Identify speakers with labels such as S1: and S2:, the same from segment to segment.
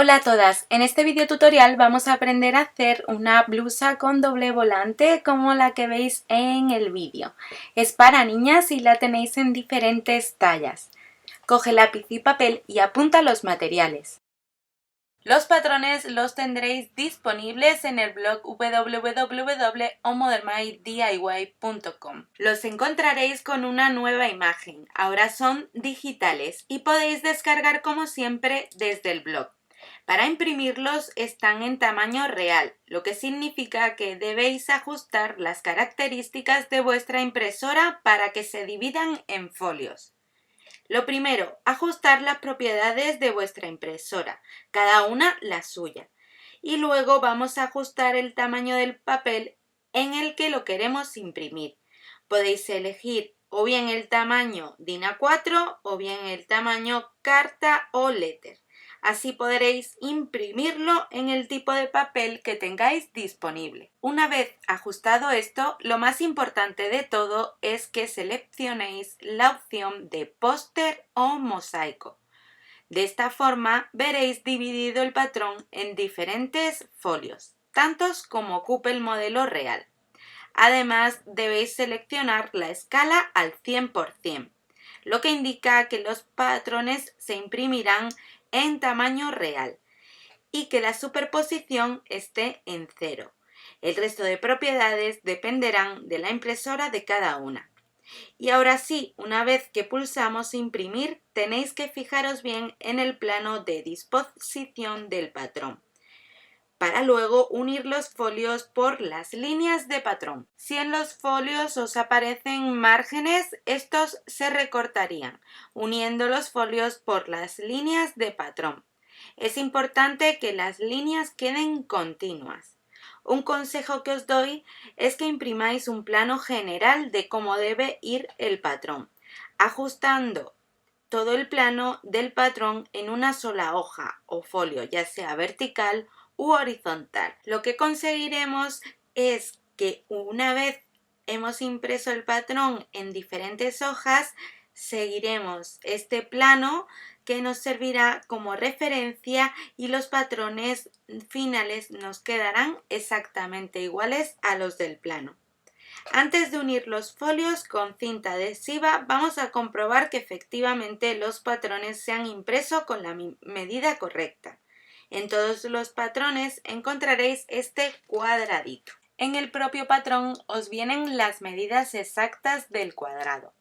S1: Hola a todas, en este video tutorial vamos a aprender a hacer una blusa con doble volante como la que veis en el vídeo. Es para niñas y la tenéis en diferentes tallas. Coge lápiz y papel y apunta los materiales. Los patrones los tendréis disponibles en el blog www.omodernmydiy.com. Los encontraréis con una nueva imagen, ahora son digitales y podéis descargar como siempre desde el blog. Para imprimirlos están en tamaño real, lo que significa que debéis ajustar las características de vuestra impresora para que se dividan en folios. Lo primero, ajustar las propiedades de vuestra impresora, cada una la suya. Y luego vamos a ajustar el tamaño del papel en el que lo queremos imprimir. Podéis elegir o bien el tamaño DIN A4 o bien el tamaño carta o letter. Así podréis imprimirlo en el tipo de papel que tengáis disponible. Una vez ajustado esto, lo más importante de todo es que seleccionéis la opción de póster o mosaico. De esta forma veréis dividido el patrón en diferentes folios, tantos como ocupe el modelo real. Además, debéis seleccionar la escala al 100%, lo que indica que los patrones se imprimirán en tamaño real y que la superposición esté en 0. El resto de propiedades dependerán de la impresora de cada una. Y ahora sí, una vez que pulsamos imprimir, tenéis que fijaros bien en el plano de disposición del patrón, para luego unir los folios por las líneas de patrón. Si en los folios os aparecen márgenes, estos se recortarían, uniendo los folios por las líneas de patrón. Es importante que las líneas queden continuas. Un consejo que os doy es que imprimáis un plano general de cómo debe ir el patrón, ajustando todo el plano del patrón en una sola hoja o folio, ya sea vertical u horizontal. Lo que conseguiremos es que una vez hemos impreso el patrón en diferentes hojas, seguiremos este plano que nos servirá como referencia y los patrones finales nos quedarán exactamente iguales a los del plano. Antes de unir los folios con cinta adhesiva, vamos a comprobar que efectivamente los patrones se han impreso con la medida correcta. En todos los patrones encontraréis este cuadradito. En el propio patrón os vienen las medidas exactas del cuadrado.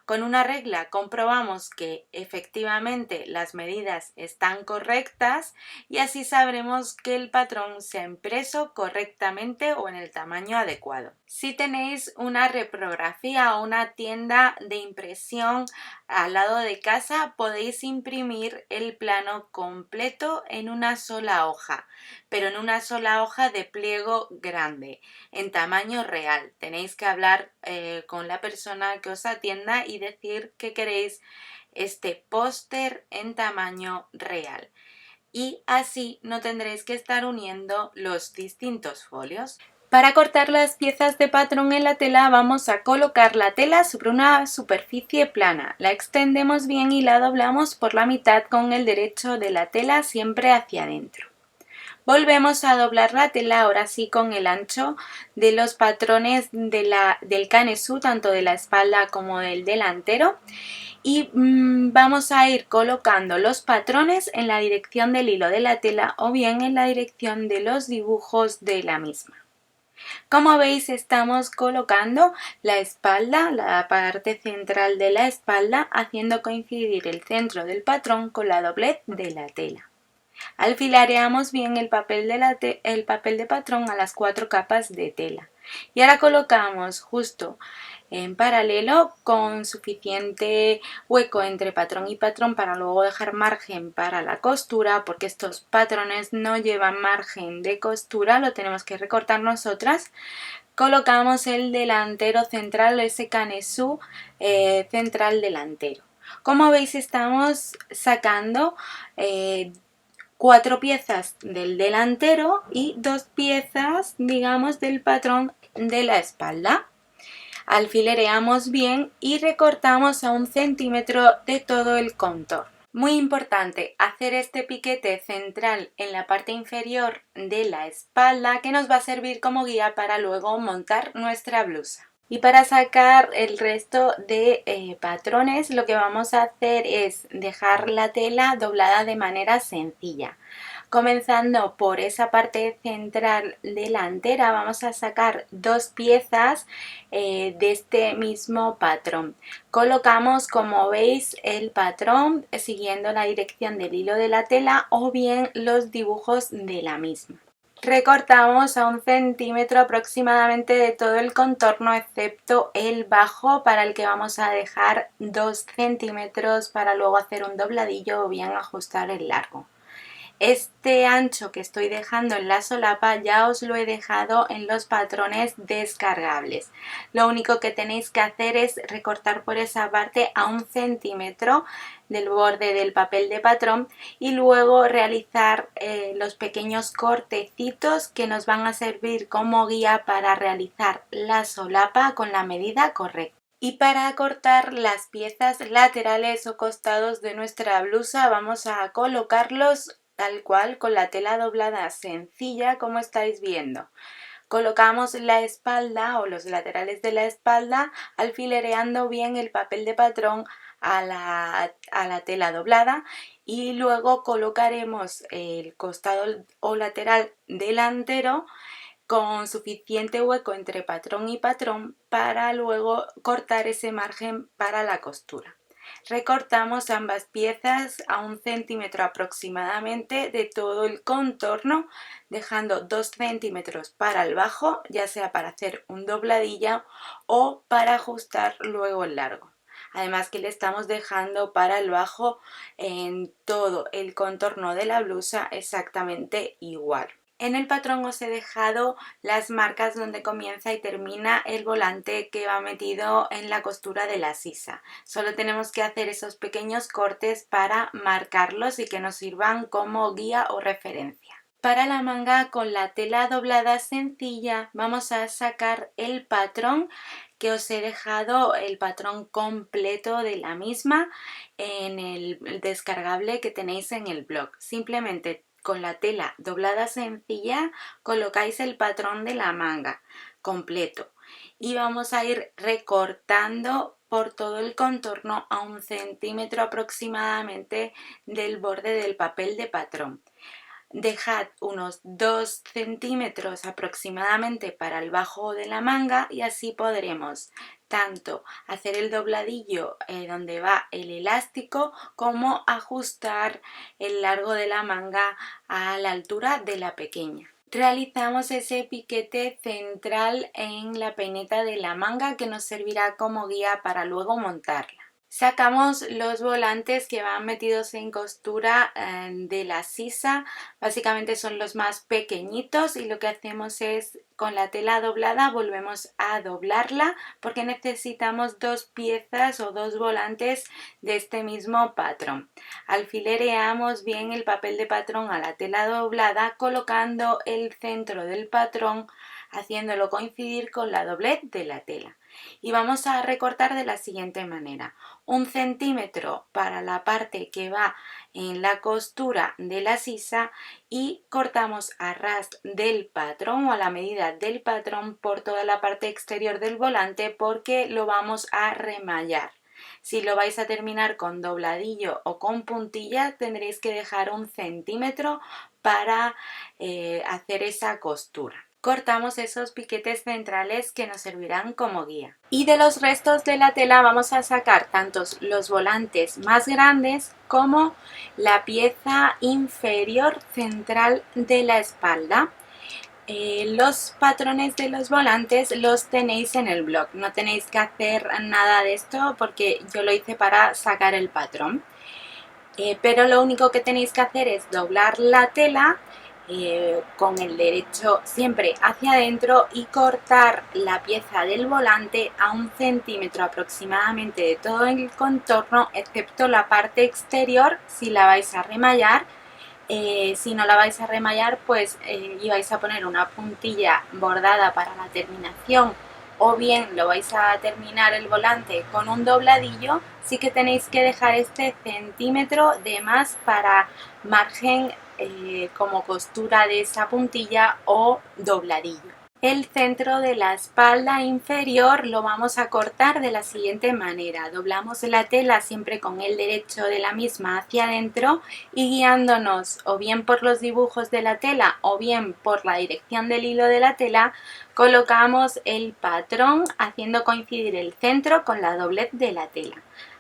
S1: Con una regla comprobamos que efectivamente las medidas están correctas y así sabremos que el patrón se ha impreso correctamente o en el tamaño adecuado. Si tenéis una reprografía o una tienda de impresión al lado de casa, podéis imprimir el plano completo en una sola hoja, pero en una sola hoja de pliego grande, en tamaño real. Tenéis que hablar con la persona que os atienda y decir que queréis este póster en tamaño real. Y así no tendréis que estar uniendo los distintos folios. Para cortar las piezas de patrón en la tela vamos a colocar la tela sobre una superficie plana. La extendemos bien y la doblamos por la mitad con el derecho de la tela siempre hacia adentro. Volvemos a doblar la tela ahora sí con el ancho de los patrones del canesú, tanto de la espalda como del delantero, y vamos a ir colocando los patrones en la dirección del hilo de la tela o bien en la dirección de los dibujos de la misma. Como veis, estamos colocando la espalda, la parte central de la espalda, haciendo coincidir el centro del patrón con la doblez de la tela. Alfilereamos bien el papel de patrón a las 4 capas de tela. Y ahora colocamos justo en paralelo con suficiente hueco entre patrón y patrón para luego dejar margen para la costura, porque estos patrones no llevan margen de costura, lo tenemos que recortar nosotras. Colocamos el delantero central, ese canesú central delantero. Como veis, estamos sacando 4 piezas del delantero y 2 piezas, digamos, del patrón de la espalda. Alfilereamos bien y recortamos a 1 centímetro de todo el contorno. Muy importante, hacer este piquete central en la parte inferior de la espalda que nos va a servir como guía para luego montar nuestra blusa. Y para sacar el resto de patrones lo que vamos a hacer es dejar la tela doblada de manera sencilla. Comenzando por esa parte central delantera vamos a sacar dos piezas de este mismo patrón. Colocamos, como veis, el patrón siguiendo la dirección del hilo de la tela o bien los dibujos de la misma. Recortamos a 1 centímetro aproximadamente de todo el contorno excepto el bajo, para el que vamos a dejar 2 centímetros para luego hacer un dobladillo o bien ajustar el largo. Este ancho que estoy dejando en la solapa ya os lo he dejado en los patrones descargables. Lo único que tenéis que hacer es recortar por esa parte a 1 centímetro del borde del papel de patrón y luego realizar los pequeños cortecitos que nos van a servir como guía para realizar la solapa con la medida correcta. Y para cortar las piezas laterales o costados de nuestra blusa vamos a colocarlos tal cual con la tela doblada sencilla, como estáis viendo. Colocamos la espalda o los laterales de la espalda alfilereando bien el papel de patrón a la tela doblada y luego colocaremos el costado o lateral delantero con suficiente hueco entre patrón y patrón para luego cortar ese margen para la costura. Recortamos ambas piezas a 1 centímetro aproximadamente de todo el contorno, dejando 2 centímetros para el bajo, ya sea para hacer un dobladillo o para ajustar luego el largo. Además que le estamos dejando para el bajo en todo el contorno de la blusa exactamente igual. En el patrón os he dejado las marcas donde comienza y termina el volante que va metido en la costura de la sisa. Solo tenemos que hacer esos pequeños cortes para marcarlos y que nos sirvan como guía o referencia. Para la manga con la tela doblada sencilla vamos a sacar el patrón que os he dejado, el patrón completo de la misma en el descargable que tenéis en el blog. Simplemente con la tela doblada sencilla colocáis el patrón de la manga completo y vamos a ir recortando por todo el contorno a 1 centímetro aproximadamente del borde del papel de patrón. Dejad unos 2 centímetros aproximadamente para el bajo de la manga y así podremos tanto hacer el dobladillo donde va el elástico como ajustar el largo de la manga a la altura de la pequeña. Realizamos ese piquete central en la peineta de la manga que nos servirá como guía para luego montarla. Sacamos los volantes que van metidos en costura de la sisa, básicamente son los más pequeñitos y lo que hacemos es con la tela doblada volvemos a doblarla porque necesitamos 2 piezas o 2 volantes de este mismo patrón. Alfilereamos bien el papel de patrón a la tela doblada colocando el centro del patrón haciéndolo coincidir con la doblez de la tela. Y vamos a recortar de la siguiente manera: 1 centímetro para la parte que va en la costura de la sisa y cortamos a ras del patrón o a la medida del patrón por toda la parte exterior del volante porque lo vamos a remallar. Si lo vais a terminar con dobladillo o con puntilla tendréis que dejar 1 centímetro para hacer esa costura. Cortamos esos piquetes centrales que nos servirán como guía. Y de los restos de la tela vamos a sacar tanto los volantes más grandes como la pieza inferior central de la espalda. Los patrones de los volantes los tenéis en el blog, no tenéis que hacer nada de esto porque yo lo hice para sacar el patrón. Pero lo único que tenéis que hacer es doblar la tela con el derecho siempre hacia adentro y cortar la pieza del volante a 1 centímetro aproximadamente de todo el contorno excepto la parte exterior si la vais a remallar. Si no la vais a remallar pues y vais a poner una puntilla bordada para la terminación o bien lo vais a terminar el volante con un dobladillo, sí que tenéis que dejar este centímetro de más para margen como costura de esa puntilla o dobladillo. El centro de la espalda inferior lo vamos a cortar de la siguiente manera. Doblamos la tela siempre con el derecho de la misma hacia adentro y guiándonos o bien por los dibujos de la tela o bien por la dirección del hilo de la tela, colocamos el patrón haciendo coincidir el centro con la doblez de la tela.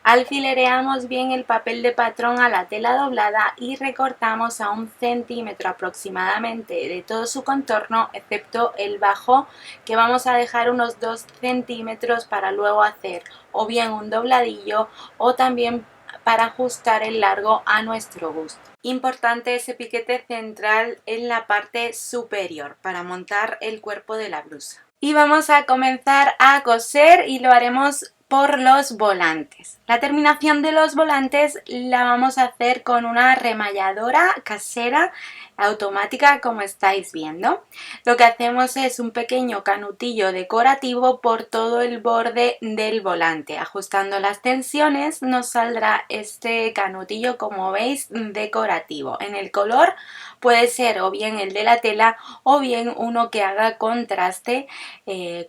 S1: Alfilereamos bien el papel de patrón a la tela doblada y recortamos a 1 centímetro aproximadamente de todo su contorno, excepto el bajo, que vamos a dejar unos 2 centímetros para luego hacer o bien un dobladillo o también para ajustar el largo a nuestro gusto. Importante ese piquete central en la parte superior para montar el cuerpo de la blusa. Y vamos a comenzar a coser y lo haremos por los volantes. La terminación de los volantes la vamos a hacer con una remalladora casera automática, como estáis viendo. Lo que hacemos es un pequeño canutillo decorativo por todo el borde del volante. Ajustando las tensiones nos saldrá este canutillo, como veis, decorativo. En el color puede ser o bien el de la tela o bien uno que haga contraste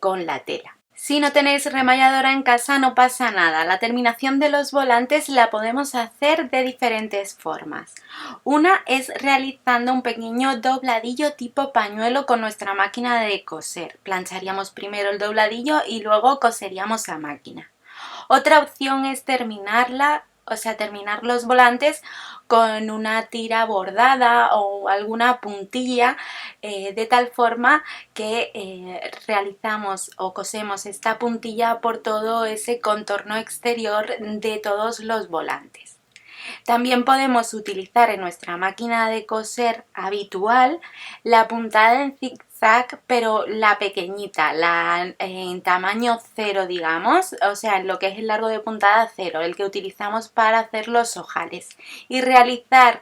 S1: con la tela. Si no tenéis remalladora en casa no pasa nada, la terminación de los volantes la podemos hacer de diferentes formas. Una es realizando un pequeño dobladillo tipo pañuelo con nuestra máquina de coser. Plancharíamos primero el dobladillo y luego coseríamos a máquina. Otra opción es terminar los volantes con una tira bordada o alguna puntilla de tal forma que realizamos o cosemos esta puntilla por todo ese contorno exterior de todos los volantes. También podemos utilizar en nuestra máquina de coser habitual la puntada en zigzag, pero la pequeñita, en tamaño 0, digamos, o sea, en lo que es el largo de puntada 0, el que utilizamos para hacer los ojales, y realizar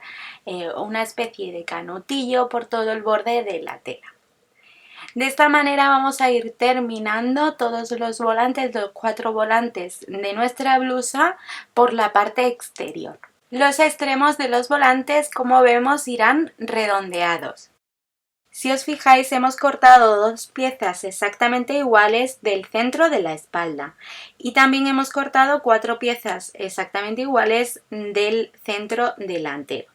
S1: una especie de canutillo por todo el borde de la tela. De esta manera vamos a ir terminando todos los volantes, los 4 volantes de nuestra blusa por la parte exterior. Los extremos de los volantes, como vemos, irán redondeados. Si os fijáis, hemos cortado 2 piezas exactamente iguales del centro de la espalda y también hemos cortado 4 piezas exactamente iguales del centro delantero.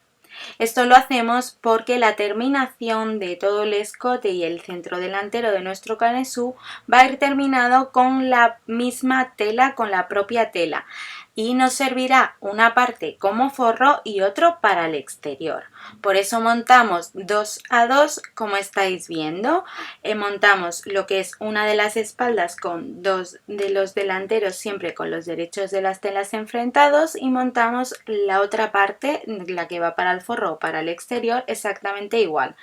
S1: Esto lo hacemos porque la terminación de todo el escote y el centro delantero de nuestro canesú va a ir terminado con la misma tela, con la propia tela, y nos servirá una parte como forro y otro para el exterior. Por eso montamos 2 a 2, como estáis viendo. Montamos lo que es una de las espaldas con 2 de los delanteros, siempre con los derechos de las telas enfrentados, y montamos la otra parte, la que va para el forro o para el exterior, exactamente igual.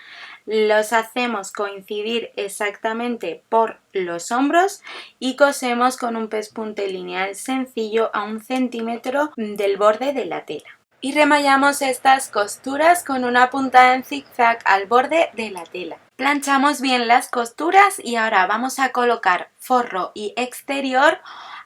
S1: Los hacemos coincidir exactamente por los hombros y cosemos con un pespunte lineal sencillo a 1 centímetro del borde de la tela. Y remallamos estas costuras con una puntada en zigzag al borde de la tela. Planchamos bien las costuras y ahora vamos a colocar forro y exterior,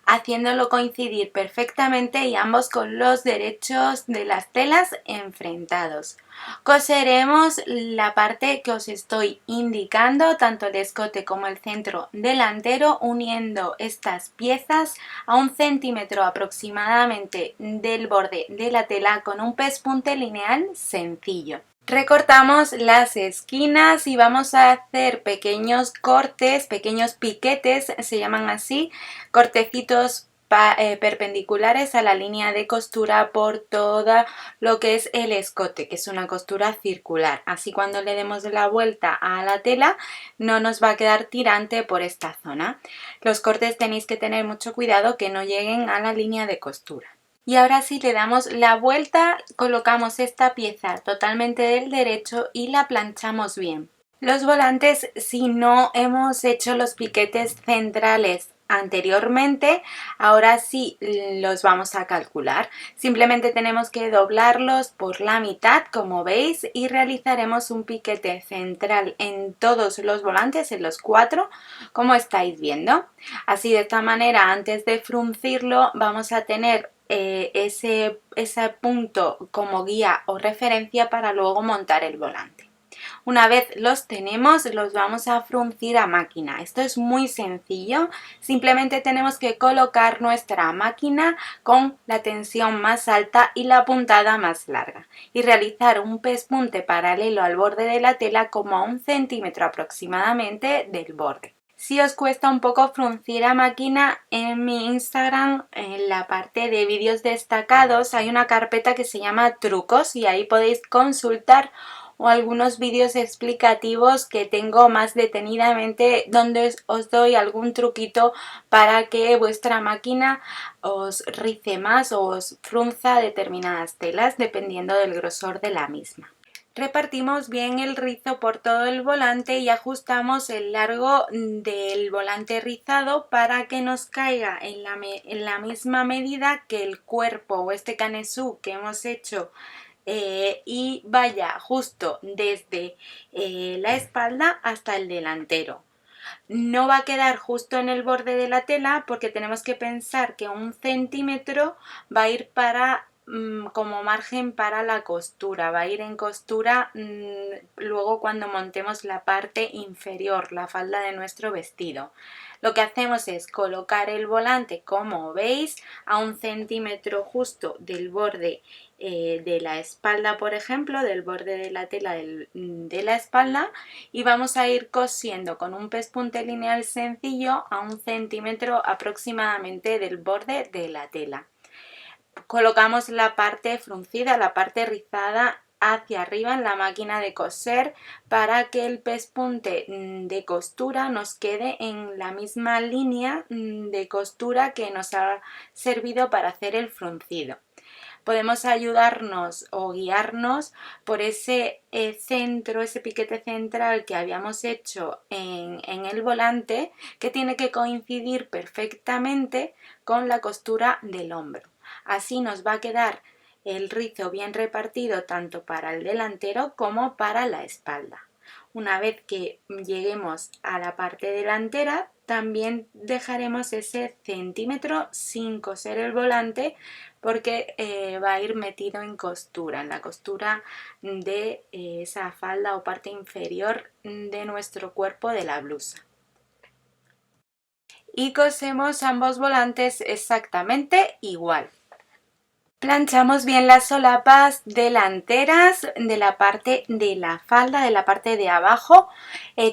S1: haciéndolo coincidir perfectamente y ambos con los derechos de las telas enfrentados. Coseremos la parte que os estoy indicando, tanto el escote como el centro delantero, uniendo estas piezas a 1 centímetro aproximadamente del borde de la tela con un pespunte lineal sencillo. Recortamos las esquinas y vamos a hacer pequeños cortes, pequeños piquetes, se llaman así, cortecitos perpendiculares a la línea de costura por todo lo que es el escote, que es una costura circular. Así cuando le demos la vuelta a la tela no nos va a quedar tirante por esta zona. Los cortes tenéis que tener mucho cuidado que no lleguen a la línea de costura. Y ahora sí le damos la vuelta, colocamos esta pieza totalmente del derecho y la planchamos bien. Los volantes, si no hemos hecho los piquetes centrales anteriormente, ahora sí los vamos a calcular. Simplemente tenemos que doblarlos por la mitad, como veis, y realizaremos un piquete central en todos los volantes, en los 4, como estáis viendo. Así, de esta manera, antes de fruncirlo, vamos a tener ese punto como guía o referencia para luego montar el volante. Una vez los tenemos, los vamos a fruncir a máquina. Esto es muy sencillo, simplemente tenemos que colocar nuestra máquina con la tensión más alta y la puntada más larga y realizar un pespunte paralelo al borde de la tela como a 1 centímetro aproximadamente del borde. Si os cuesta un poco fruncir a máquina, en mi Instagram, en la parte de vídeos destacados, hay una carpeta que se llama trucos y ahí podéis consultar o algunos vídeos explicativos que tengo más detenidamente donde os doy algún truquito para que vuestra máquina os rice más o os frunza determinadas telas dependiendo del grosor de la misma. Repartimos bien el rizo por todo el volante y ajustamos el largo del volante rizado para que nos caiga en la misma medida que el cuerpo o este canesú que hemos hecho y vaya justo desde la espalda hasta el delantero. No va a quedar justo en el borde de la tela porque tenemos que pensar que 1 centímetro va a ir para como margen para la costura, va a ir en costura luego cuando montemos la parte inferior, la falda de nuestro vestido. Lo que hacemos es colocar el volante, como veis, a 1 centímetro justo del borde de la espalda, por ejemplo, del borde de la tela de la espalda, y vamos a ir cosiendo con un pespunte lineal sencillo a 1 centímetro aproximadamente del borde de la tela. Colocamos la parte fruncida, la parte rizada hacia arriba en la máquina de coser para que el pespunte de costura nos quede en la misma línea de costura que nos ha servido para hacer el fruncido. Podemos ayudarnos o guiarnos por ese centro, ese piquete central que habíamos hecho en el volante, que tiene que coincidir perfectamente con la costura del hombro. Así nos va a quedar el rizo bien repartido tanto para el delantero como para la espalda. Una vez que lleguemos a la parte delantera, también dejaremos ese centímetro sin coser el volante porque va a ir metido en costura, en la costura de esa falda o parte inferior de nuestro cuerpo de la blusa. Y cosemos ambos volantes exactamente igual. Planchamos bien las solapas delanteras de la parte de la falda, de la parte de abajo,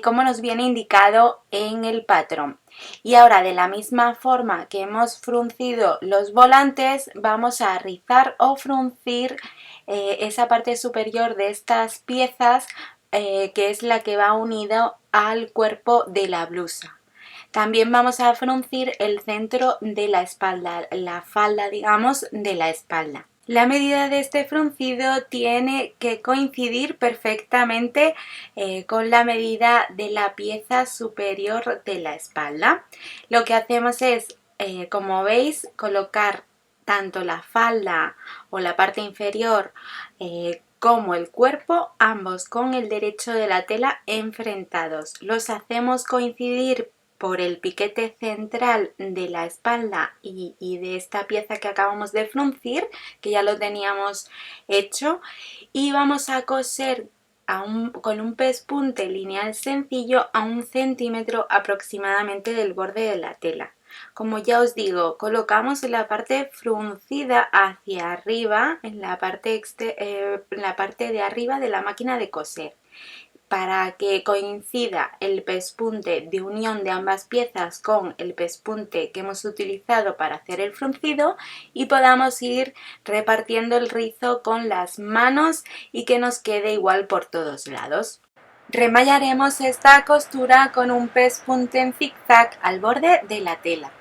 S1: como nos viene indicado en el patrón. Y ahora, de la misma forma que hemos fruncido los volantes, vamos a rizar o fruncir esa parte superior de estas piezas, que es la que va unido al cuerpo de la blusa. También vamos a fruncir el centro de la espalda, la falda, digamos, de la espalda. La medida de este fruncido tiene que coincidir perfectamente con la medida de la pieza superior de la espalda. Lo que hacemos es, como veis, colocar tanto la falda o la parte inferior como el cuerpo, ambos con el derecho de la tela enfrentados. Los hacemos coincidir por el piquete central de la espalda y de esta pieza que acabamos de fruncir, que ya lo teníamos hecho, y vamos a coser con un pespunte lineal sencillo a 1 centímetro aproximadamente del borde de la tela. Como ya os digo, colocamos la parte fruncida hacia arriba, en la parte de arriba de la máquina de coser, para que coincida el pespunte de unión de ambas piezas con el pespunte que hemos utilizado para hacer el fruncido y podamos ir repartiendo el rizo con las manos y que nos quede igual por todos lados. Remallaremos esta costura con un pespunte en zigzag al borde de la tela.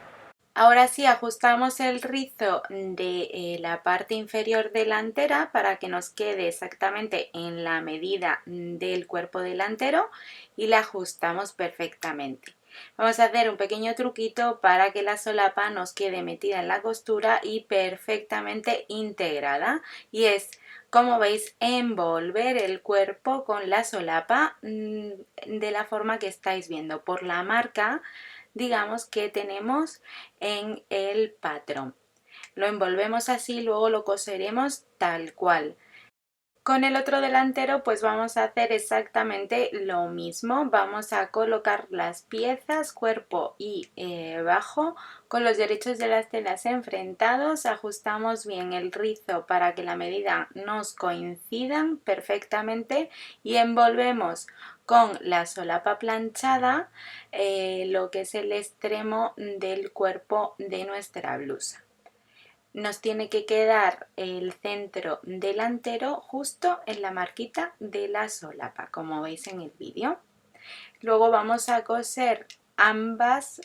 S1: Ahora sí, ajustamos el rizo de la parte inferior delantera para que nos quede exactamente en la medida del cuerpo delantero y la ajustamos perfectamente. Vamos a hacer un pequeño truquito para que la solapa nos quede metida en la costura y perfectamente integrada, y es, como veis, envolver el cuerpo con la solapa de la forma que estáis viendo, por la marca, digamos, que tenemos en el patrón. Lo envolvemos así, luego lo coseremos tal cual. Con el otro delantero pues vamos a hacer exactamente lo mismo, vamos a colocar las piezas, cuerpo y bajo, con los derechos de las telas enfrentados, ajustamos bien el rizo para que la medida nos coincidan perfectamente y envolvemos con la solapa planchada lo que es el extremo del cuerpo de nuestra blusa. Nos tiene que quedar el centro delantero justo en la marquita de la solapa, como veis en el vídeo. Luego vamos a coser ambos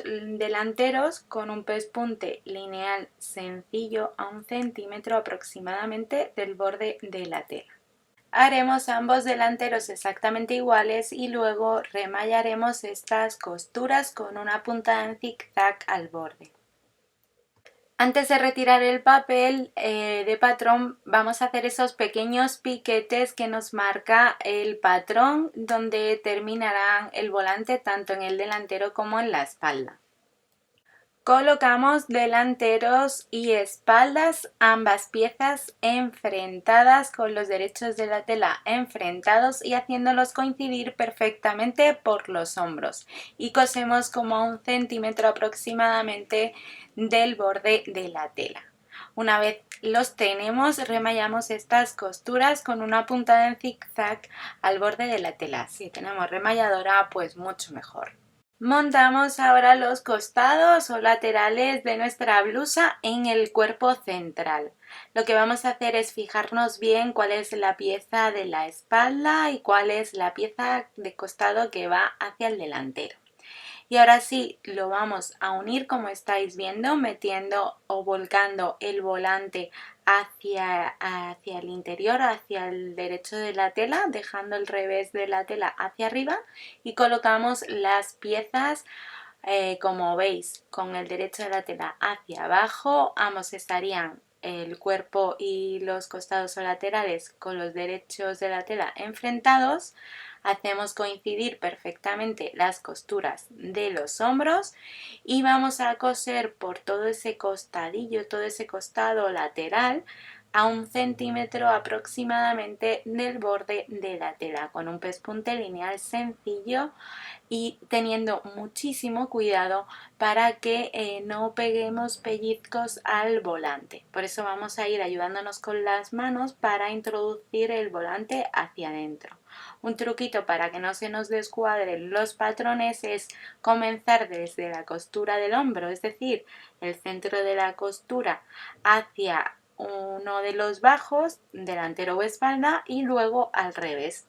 S1: delanteros con un pespunte lineal sencillo a 1 centímetro aproximadamente del borde de la tela. Haremos ambos delanteros exactamente iguales y luego remallaremos estas costuras con una punta en zigzag al borde. Antes de retirar el papel de patrón vamos a hacer esos pequeños piquetes que nos marca el patrón, donde terminarán el volante tanto en el delantero como en la espalda. Colocamos delanteros y espaldas, ambas piezas enfrentadas con los derechos de la tela enfrentados y haciéndolos coincidir perfectamente por los hombros, y cosemos como a 1 centímetro aproximadamente del borde de la tela. Una vez los tenemos, remallamos estas costuras con una puntada en zigzag al borde de la tela. Si tenemos remalladora, pues mucho mejor. Montamos ahora los costados o laterales de nuestra blusa en el cuerpo central. Lo que vamos a hacer es fijarnos bien cuál es la pieza de la espalda y cuál es la pieza de costado que va hacia el delantero. Y ahora sí lo vamos a unir, como estáis viendo, metiendo o volcando el volante hacia el interior, hacia el derecho de la tela, dejando el revés de la tela hacia arriba, y colocamos las piezas como veis, con el derecho de la tela hacia abajo. Ambos estarían, el cuerpo y los costados o laterales, con los derechos de la tela enfrentados. Hacemos coincidir perfectamente las costuras de los hombros y vamos a coser por todo ese costadillo, todo ese costado lateral, a 1 centímetro aproximadamente del borde de la tela, con un pespunte lineal sencillo y teniendo muchísimo cuidado para que no peguemos pellizcos al volante. Por eso vamos a ir ayudándonos con las manos para introducir el volante hacia adentro. Un truquito para que no se nos descuadren los patrones es comenzar desde la costura del hombro, es decir, el centro de la costura hacia uno de los bajos, delantero o espalda, y luego al revés.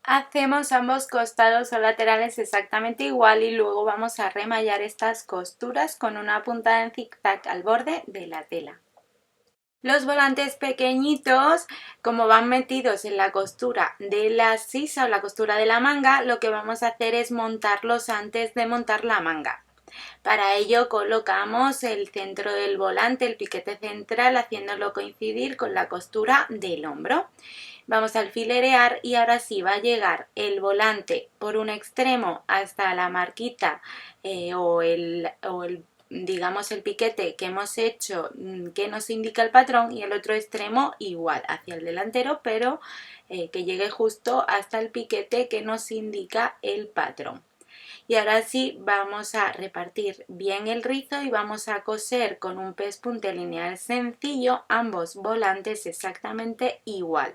S1: Hacemos ambos costados o laterales exactamente igual y luego vamos a remallar estas costuras con una puntada en zigzag al borde de la tela. Los volantes pequeñitos, como van metidos en la costura de la sisa o la costura de la manga, lo que vamos a hacer es montarlos antes de montar la manga. Para ello colocamos el centro del volante, el piquete central, haciéndolo coincidir con la costura del hombro. Vamos a alfilerear y ahora sí va a llegar el volante por un extremo hasta la marquita digamos el piquete que hemos hecho, que nos indica el patrón, y el otro extremo igual hacia el delantero, pero que llegue justo hasta el piquete que nos indica el patrón. Y ahora sí vamos a repartir bien el rizo y vamos a coser con un pespunte lineal sencillo ambos volantes exactamente igual.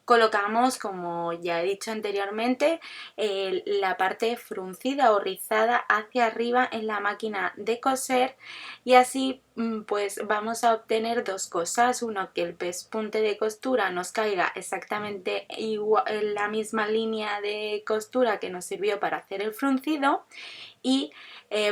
S1: Colocamos, como ya he dicho anteriormente, la parte fruncida o rizada hacia arriba en la máquina de coser, y así pues vamos a obtener dos cosas. Uno, que el pespunte de costura nos caiga exactamente igual, en la misma línea de costura que nos sirvió para hacer el fruncido, y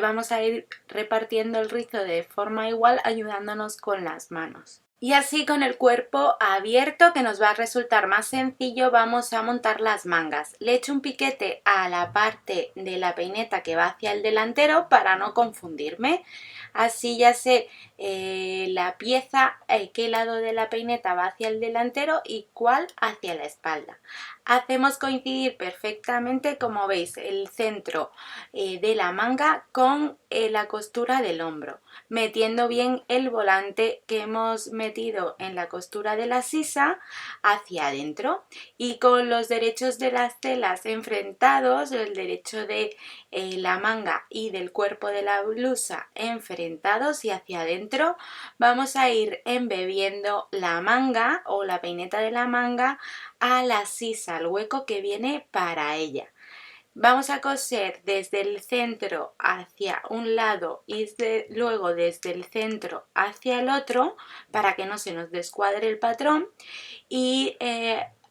S1: vamos a ir repartiendo el rizo de forma igual ayudándonos con las manos. Y así con el cuerpo abierto, que nos va a resultar más sencillo, vamos a montar las mangas. Le echo un piquete a la parte de la peineta que va hacia el delantero para no confundirme. Así ya sé la pieza, qué lado de la peineta va hacia el delantero y cuál hacia la espalda. Hacemos coincidir perfectamente, como veis, el centro de la manga con la costura del hombro, metiendo bien el volante que hemos metido en la costura de la sisa hacia adentro, y con los derechos de las telas enfrentados, el derecho de la manga y del cuerpo de la blusa enfrentados y hacia adentro, vamos a ir embebiendo la manga o la peineta de la manga a la sisa, al hueco que viene para ella. Vamos a coser desde el centro hacia un lado y luego desde el centro hacia el otro para que no se nos descuadre el patrón, y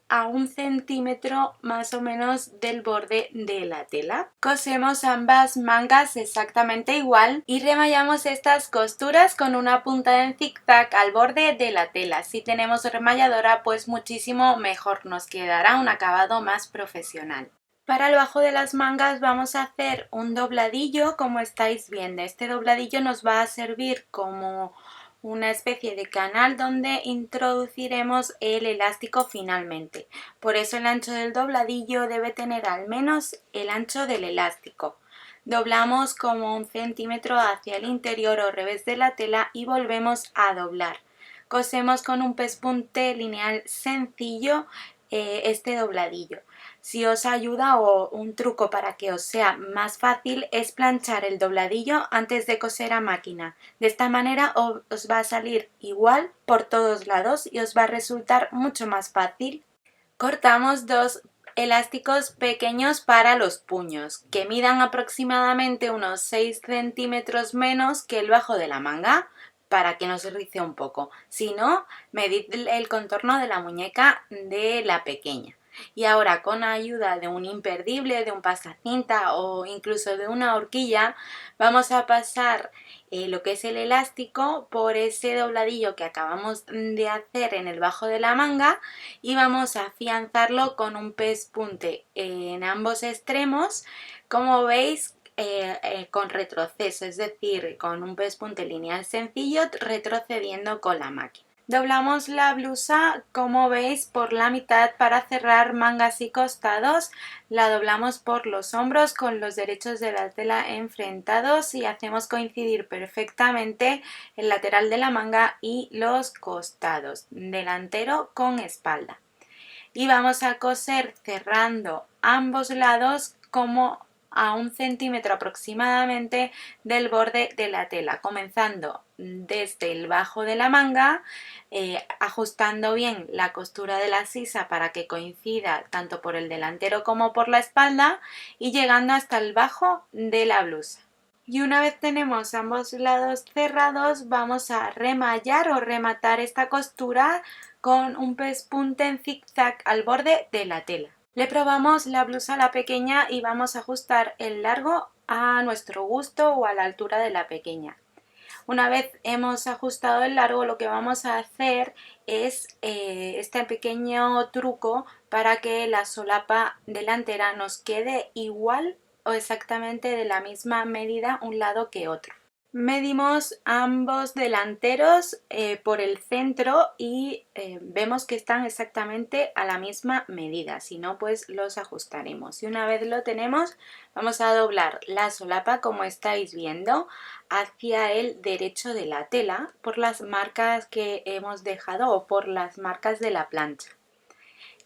S1: a 1 centímetro más o menos del borde de la tela. Cosemos ambas mangas exactamente igual y remallamos estas costuras con una punta en zigzag al borde de la tela. Si tenemos remalladora, pues muchísimo mejor, nos quedará un acabado más profesional. Para el bajo de las mangas vamos a hacer un dobladillo, como estáis viendo. Este dobladillo nos va a servir como una especie de canal donde introduciremos el elástico finalmente. Por eso el ancho del dobladillo debe tener al menos el ancho del elástico. Doblamos como 1 centímetro hacia el interior o revés de la tela y volvemos a doblar. Cosemos con un pespunte lineal sencillo este dobladillo. Si os ayuda, o un truco para que os sea más fácil, es planchar el dobladillo antes de coser a máquina. De esta manera os va a salir igual por todos lados y os va a resultar mucho más fácil. Cortamos 2 elásticos pequeños para los puños, que midan aproximadamente unos 6 centímetros menos que el bajo de la manga, para que no se rice un poco. Si no, medid el contorno de la muñeca de la pequeña. Y ahora, con ayuda de un imperdible, de un pasacinta o incluso de una horquilla, vamos a pasar lo que es el elástico por ese dobladillo que acabamos de hacer en el bajo de la manga, y vamos a afianzarlo con un pespunte en ambos extremos, como veis, con retroceso, es decir, con un pespunte lineal sencillo retrocediendo con la máquina. Doblamos la blusa, como veis, por la mitad para cerrar mangas y costados. La doblamos por los hombros con los derechos de la tela enfrentados y hacemos coincidir perfectamente el lateral de la manga y los costados, delantero con espalda. Y vamos a coser cerrando ambos lados como a 1 centímetro aproximadamente del borde de la tela, comenzando desde el bajo de la manga, ajustando bien la costura de la sisa para que coincida tanto por el delantero como por la espalda, y llegando hasta el bajo de la blusa. Y una vez tenemos ambos lados cerrados, vamos a remallar o rematar esta costura con un pespunte en zigzag al borde de la tela. Le probamos la blusa a la pequeña y vamos a ajustar el largo a nuestro gusto o a la altura de la pequeña. Una vez hemos ajustado el largo, lo que vamos a hacer es este pequeño truco para que la solapa delantera nos quede igual o exactamente de la misma medida un lado que otro. Medimos ambos delanteros por el centro y vemos que están exactamente a la misma medida, si no, pues los ajustaremos. Y una vez lo tenemos, vamos a doblar la solapa, como estáis viendo, hacia el derecho de la tela por las marcas que hemos dejado o por las marcas de la plancha,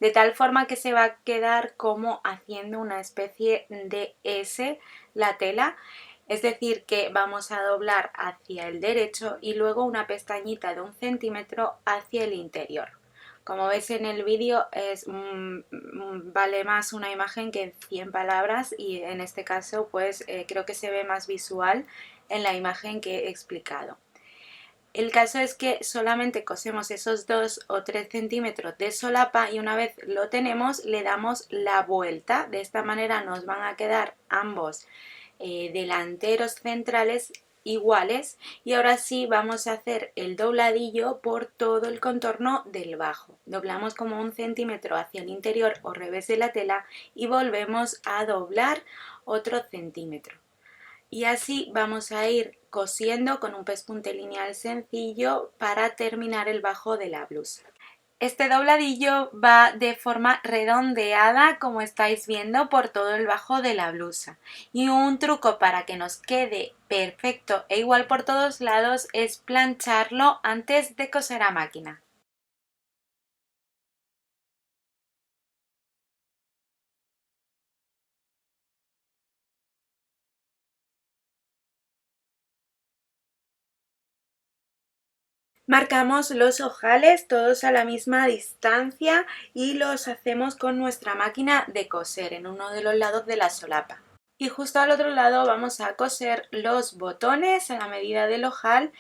S1: de tal forma que se va a quedar como haciendo una especie de S la tela. Es decir, que vamos a doblar hacia el derecho y luego una pestañita de 1 centímetro hacia el interior. Como veis en el vídeo, vale más una imagen que 100 palabras, y en este caso pues creo que se ve más visual en la imagen que he explicado. El caso es que solamente cosemos esos 2 o 3 centímetros de solapa, y una vez lo tenemos le damos la vuelta. De esta manera nos van a quedar ambos delanteros centrales iguales y ahora sí vamos a hacer el dobladillo por todo el contorno del bajo. Doblamos como 1 centímetro hacia el interior o revés de la tela y volvemos a doblar otro centímetro. Y así vamos a ir cosiendo con un pespunte lineal sencillo para terminar el bajo de la blusa. Este dobladillo va de forma redondeada, como estáis viendo, por todo el bajo de la blusa. Y un truco para que nos quede perfecto e igual por todos lados es plancharlo antes de coser a máquina. Marcamos los ojales todos a la misma distancia y los hacemos con nuestra máquina de coser en uno de los lados de la solapa. Y justo al otro lado vamos a coser los botones a la medida del ojal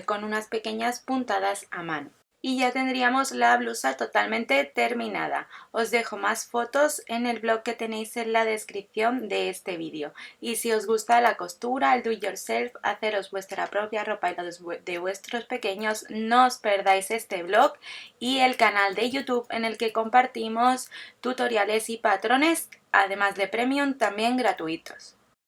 S1: con unas pequeñas puntadas a mano. Y ya tendríamos la blusa totalmente terminada. Os dejo más fotos en el blog que tenéis en la descripción de este vídeo. Y si os gusta la costura, el do it yourself, haceros vuestra propia ropa y la de vuestros pequeños, no os perdáis este blog y el canal de YouTube en el que compartimos tutoriales y patrones, además de premium también gratuitos.